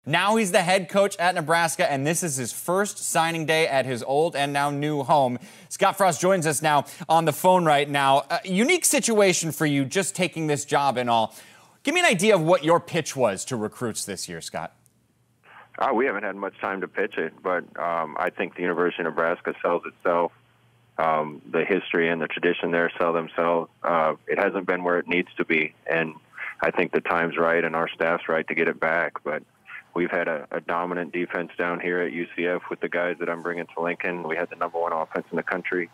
Now he's the head coach at Nebraska, and this is his first signing day at his old and now new home. Scott Frost joins us now on the phone right now. A unique situation for you just taking this job and all. Give me an idea of what your pitch was to recruits this year, Scott. We haven't had much time to pitch it, but I think the University of Nebraska sells itself. The history and the tradition there sell themselves. It hasn't been where it needs to be, and I think the time's right and our staff's right to get it back. But we've had a dominant defense down here at UCF with the guys that I'm bringing to Lincoln. We had the #1 offense in the country,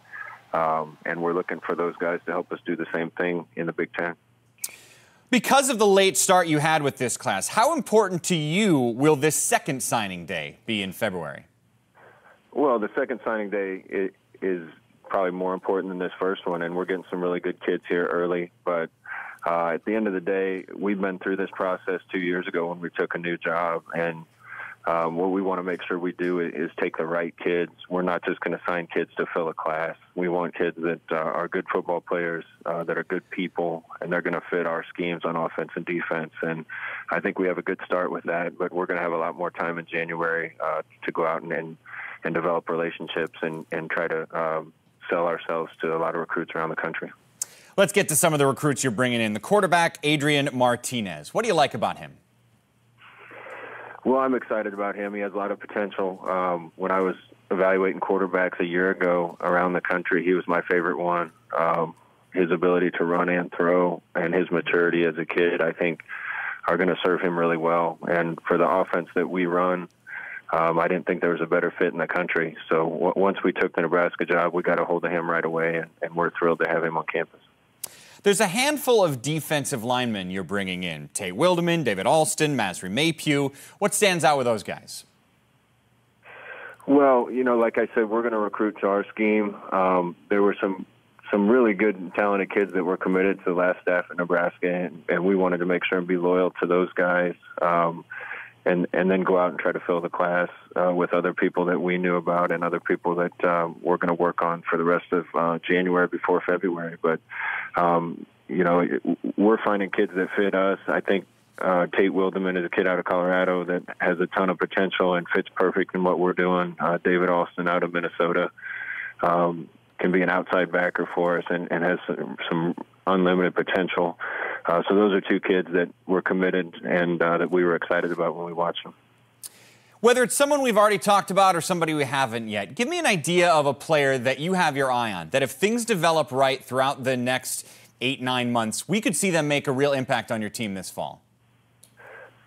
and we're looking for those guys to help us do the same thing in the Big Ten. Because of the late start you had with this class, how important to you will this second signing day be in February? Well, the second signing day is probably more important than this first one, and we're getting some really good kids here early. But at the end of the day, we've been through this process 2 years ago when we took a new job, and what we want to make sure we do is take the right kids. We're not just going to sign kids to fill a class. We want kids that are good football players, that are good people, and they're going to fit our schemes on offense and defense. And I think we have a good start with that, but we're going to have a lot more time in January to go out and develop relationships and try to sell ourselves to a lot of recruits around the country. Let's get to some of the recruits you're bringing in. The quarterback, Adrian Martinez. What do you like about him? Well, I'm excited about him. He has a lot of potential. When I was evaluating quarterbacks a year ago around the country, he was my favorite one. His ability to run and throw and his maturity as a kid, I think, are going to serve him really well. And for the offense that we run, I didn't think there was a better fit in the country. So once we took the Nebraska job, we got a hold of him right away, and we're thrilled to have him on campus. There's a handful of defensive linemen you're bringing in. Tate Wildeman, David Alston, Masri Maypew. What stands out with those guys? Well, like I said, we're going to recruit to our scheme. There were some really good and talented kids that were committed to the last staff at Nebraska, and we wanted to make sure and be loyal to those guys. And then go out and try to fill the class with other people that we knew about and other people that we're going to work on for the rest of January before February. But, we're finding kids that fit us. I think Tate Wildeman is a kid out of Colorado that has a ton of potential and fits perfect in what we're doing. David Alston out of Minnesota can be an outside backer for us and has some unlimited potential. So those are two kids that were committed and that we were excited about when we watched them. Whether it's someone we've already talked about or somebody we haven't yet, give me an idea of a player that you have your eye on, that if things develop right throughout the next 8-9 months, we could see them make a real impact on your team this fall.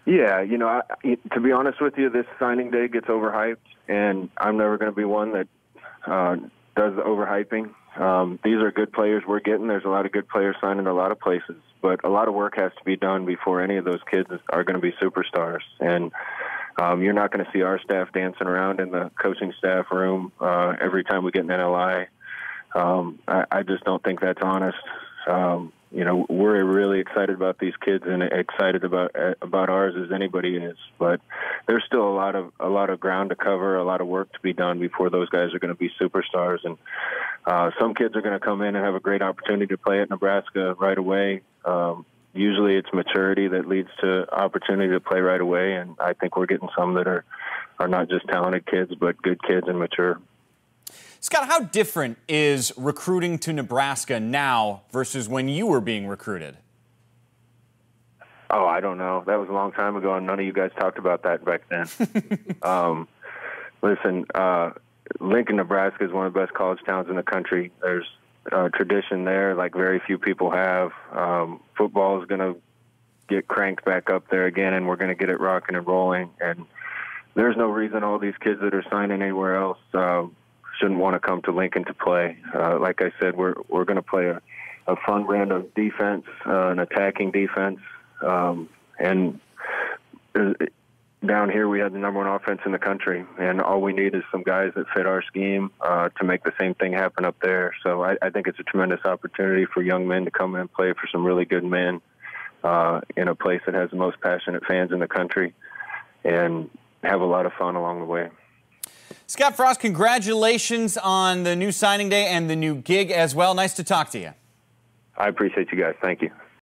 Yeah, to be honest with you, this signing day gets overhyped, and I'm never going to be one that does the overhyping. These are good players we're getting. There's a lot of good players signing a lot of places, but a lot of work has to be done before any of those kids are going to be superstars. And you're not going to see our staff dancing around in the coaching staff room every time we get an NLI. I just don't think that's honest. We're really excited about these kids and excited about ours as anybody is. But there's still a lot of ground to cover, a lot of work to be done before those guys are going to be superstars. And some kids are going to come in and have a great opportunity to play at Nebraska right away. Usually it's maturity that leads to opportunity to play right away, and I think we're getting some that are not just talented kids, but good kids and mature. Scott, how different is recruiting to Nebraska now versus when you were being recruited? Oh, I don't know. That was a long time ago, and none of you guys talked about that back then. Listen, Lincoln, Nebraska is one of the best college towns in the country. There's tradition there like very few people have. Football is going to get cranked back up there again, and we're going to get it rocking and rolling. And there's no reason all these kids that are signing anywhere else shouldn't want to come to Lincoln to play. Like I said, we're going to play a fun brand of defense, an attacking defense. And down here we have the #1 offense in the country, and all we need is some guys that fit our scheme to make the same thing happen up there. So I think it's a tremendous opportunity for young men to come in and play for some really good men in a place that has the most passionate fans in the country and have a lot of fun along the way. Scott Frost, congratulations on the new signing day and the new gig as well. Nice to talk to you. I appreciate you guys. Thank you.